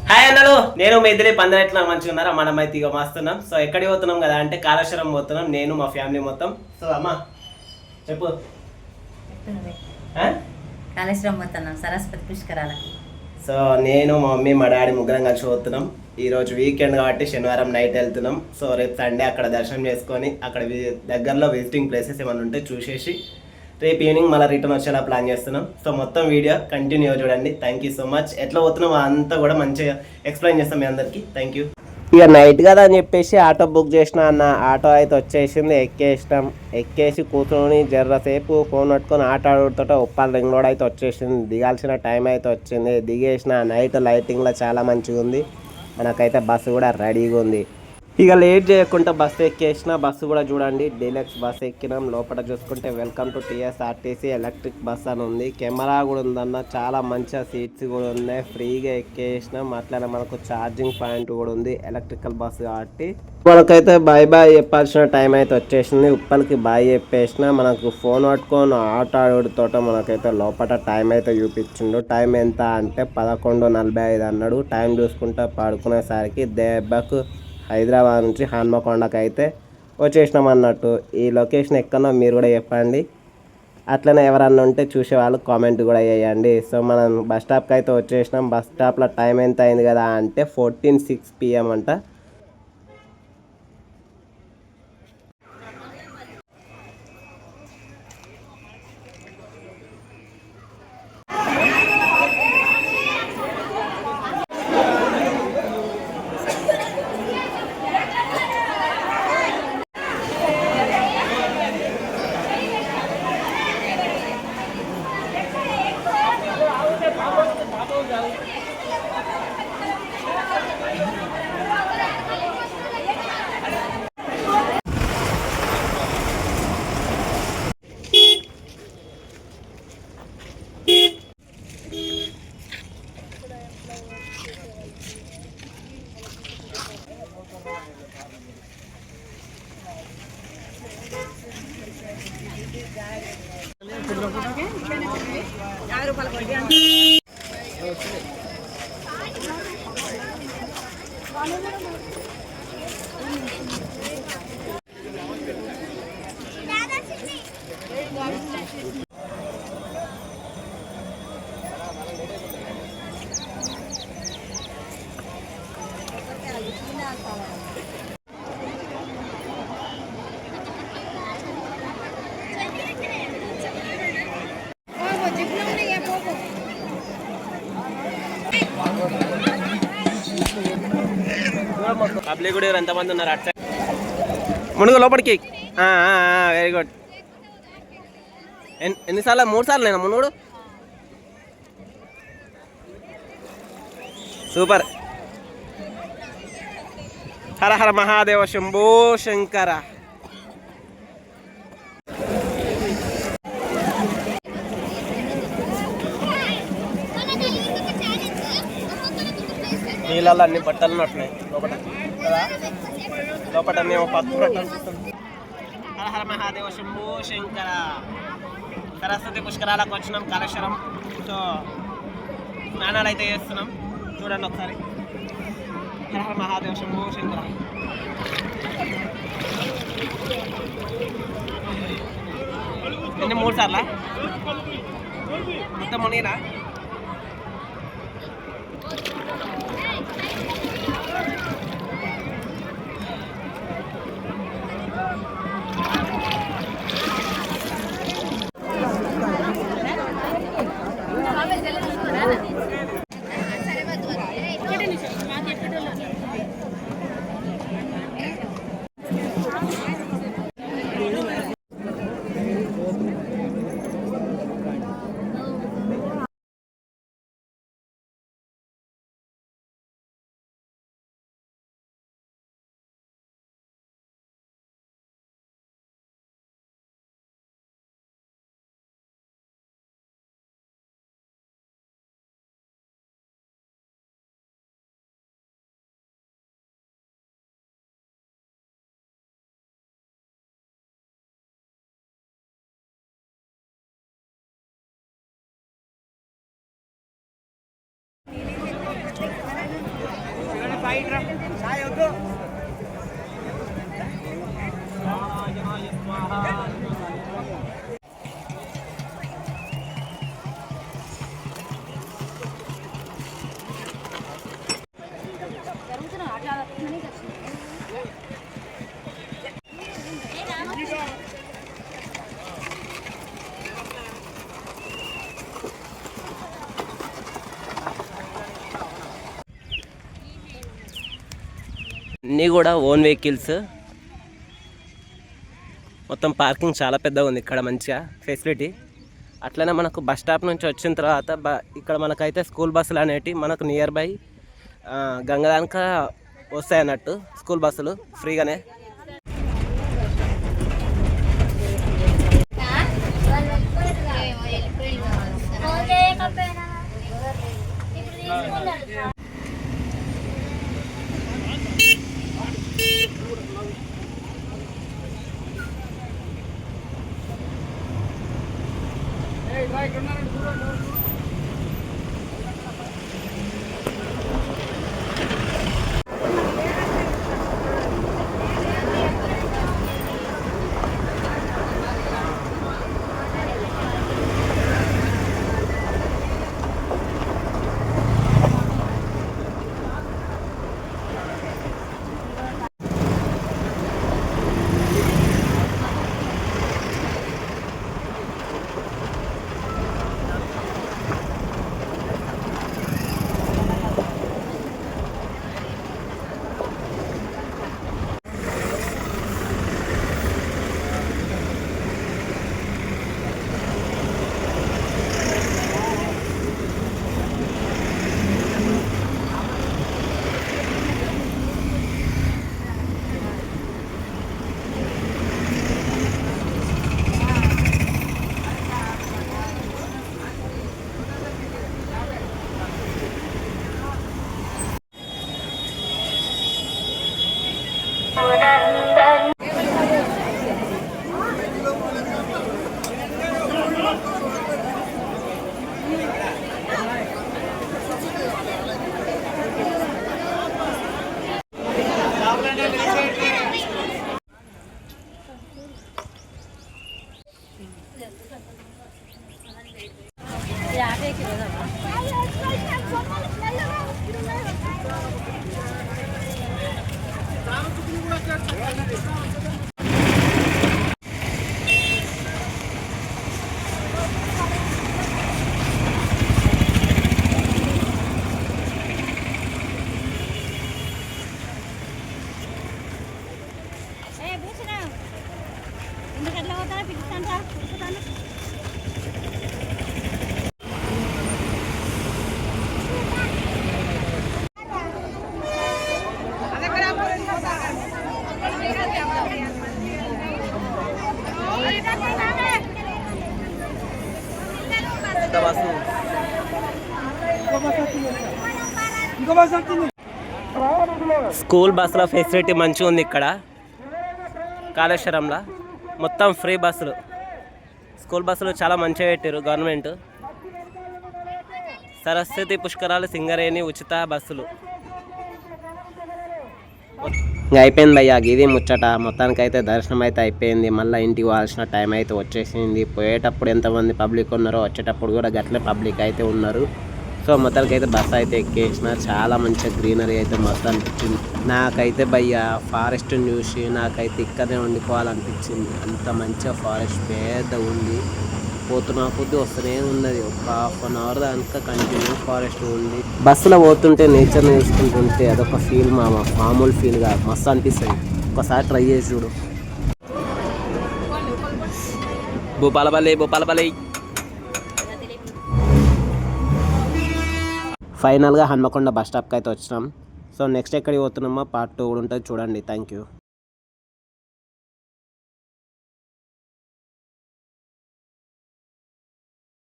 Hi అన్నలు, నేను మీ ఇద్దరి పందరెట్లా మంచిగా ఉన్నారా? మనమైతే ఇక మస్తున్నాం. సో ఎక్కడికి పోతున్నాం కదా అంటే కాళేశ్వరం పోతున్నాం, నేను మా ఫ్యామిలీ మొత్తం. సో అమ్మ చెప్పు. కాళేశ్వరం పోతున్నాం, సరస్వతి పుష్కరాలకు. సో నేను మా మమ్మీ మా డాడీ ముగ్గురం కలిసి పోతున్నాం. ఈరోజు వీకెండ్ కాబట్టి శనివారం నైట్ వెళ్తున్నాం. సో రేపు సండే అక్కడ దర్శనం చేసుకొని అక్కడ దగ్గరలో విజిటింగ్ ప్లేసెస్ ఏమైనా ఉంటే చూసేసి రేపు ఈవినింగ్ మళ్ళీ రిటర్న్ వచ్చేలా ప్లాన్ చేస్తున్నాం. సో మొత్తం వీడియో కంటిన్యూ చూడండి. Thank you so much. ఎట్లా పోతున్నాం అంతా కూడా మంచిగా ఎక్స్ప్లెయిన్ చేస్తాం మీ అందరికీ. Thank you. ఇక నైట్ కదా అని చెప్పేసి ఆటో బుక్ చేసిన అన్న. ఆటో అయితే వచ్చేసింది, ఎక్కేసినాం. ఎక్కేసి కూర్చొని జర్రసేపు ఫోన్ పట్టుకొని ఆటో ఆడుతుంటే ఉప్పాల రింగ్ రోడ్ అయితే వచ్చేసింది. దిగాల్సిన టైం అయితే వచ్చింది. దిగేసిన నైట్ లైటింగ్లో చాలా మంచిగా ఉంది. మనకైతే బస్సు కూడా రెడీగా ఉంది. ఇక లేట్ చేయకుండా బస్సు ఎక్కేసిన. బస్సు కూడా చూడండి, డీలక్స్ బస్సు ఎక్కినాం. లోపల చూసుకుంటే welcome to TSRTC electric bus అని ఉంది. కెమెరా కూడా ఉందన్న, చాలా మంచిగా సీట్స్ కూడా ఉన్నాయి. ఫ్రీగా ఎక్కేసినాం. అట్లనే మనకు ఛార్జింగ్ పాయింట్ కూడా ఉంది, ఎలక్ట్రికల్ బస్సు కాబట్టి. మనకైతే బాయ్ బాయ్ చెప్పాల్సిన టైం అయితే వచ్చేసింది. ఉప్పల్కి బాయ్ చెప్పేసిన. మనకు ఫోన్ పట్టుకొని ఆట ఆడుతోట మనకైతే లోపల టైం అయితే చూపించిండు. టైం ఎంత అంటే 11:45 అన్నాడు. టైం చూసుకుంటే పడుకునేసరికి దెబ్బకు హైదరాబాద్ నుంచి హన్మకొండకి అయితే వచ్చేసినాం అన్నట్టు. ఈ లొకేషన్ ఎక్కడో మీరు కూడా చెప్పండి. అట్లనే ఎవరన్నా ఉంటే చూసేవాళ్ళు కామెంట్ కూడా చేయండి. సో మనం బస్ స్టాప్కి అయితే వచ్చేసినాం. బస్ స్టాప్లో టైం ఎంత అయింది కదా అంటే 14:06 PM అంట. పబ్లిక్ కూడా ఎంతమంది ఉన్నారు అటు సైడ్. మునుగు లోపలికి. Very good. ఎన్నిసార్లు? 3 సార్లు నేను మునుగుడు. సూపర్. హర హర మహాదేవ శంభో శంకర. నీళ్ళల్లో అన్ని బట్టలు ఉన్నట్టున్నాయి లోపల కదా. లోపల మేము పత్తు అనిపిస్తుంది. హర హర మహాదేవ శంభో శంకర. సరస్వతి పుష్కరాలకు వచ్చినాం కాళేశ్వరం. సో స్నానాలు అయితే చేస్తున్నాం, చూడండి ఒకసారి. హర హర మహాదేవ శంభో శంకర. ఎన్ని 3 సార్లా మొత్తం మునిగినా? అన్నీ కూడా ఓన్ వెహికల్స్. మొత్తం పార్కింగ్ చాలా పెద్దగా ఉంది ఇక్కడ, మంచిగా ఫెసిలిటీ. అట్లనే మనకు బస్ స్టాప్ నుంచి వచ్చిన తర్వాత ఇక్కడ మనకైతే స్కూల్ బస్సులు అనేటివి మనకు నియర్ బై గంగదానిక వస్తాయి అన్నట్టు, స్కూల్ బస్సులు ఫ్రీగానే. స్కూల్ బస్సుల ఫెసిలిటీ మంచిగా ఉంది ఇక్కడ కాళేశ్వరంలో. మొత్తం ఫ్రీ బస్సులు, స్కూల్ బస్సులు చాలా మంచిగా పెట్టారు గవర్నమెంట్. సరస్వతి పుష్కరాలు సింగరేణి ఉచిత బస్సులు. ఇంకా అయిపోయింది భయ్యా, ఇది ముచ్చట. మొత్తానికైతే దర్శనం అయితే అయిపోయింది. మళ్ళీ ఇంటికి పోవాల్సిన టైం అయితే వచ్చేసింది. పోయేటప్పుడు ఎంతమంది పబ్లిక్ ఉన్నారో వచ్చేటప్పుడు కూడా గట్లే పబ్లిక్ అయితే ఉన్నారు. సో మొత్తానికైతే బస్ అయితే ఎక్కేసిన. చాలా మంచిగా గ్రీనరీ అయితే మొత్తం అనిపించింది నాకైతే భయ్యా. ఫారెస్ట్ని చూసి నాకైతే ఇక్కడనే ఉండిపోవాలనిపించింది. అంత మంచిగా ఫారెస్ట్ పెద్ద ఉంది. పోతున్నా కొద్ది వస్తూనే ఉన్నది. ఒక ½ అవర్ దాకా కంటిన్యూ ఫారెస్ట్ ఉంది. బస్సులో పోతుంటే నేచర్ని చూసుకుంటుంటే అదొక ఫీల్ మామూలు ఫీల్ కాదు, మస్తు అనిపిస్తుంది. ఒకసారి ట్రై చేసి చూడు. భూపాలపల్లి ఫైనల్గా హన్మకొండ బస్ స్టాప్కి అయితే వచ్చినాం. సో నెక్స్ట్ ఎక్కడికి పోతున్నామో పార్ట్ 2 కూడా ఉంటుంది, చూడండి. Thank you.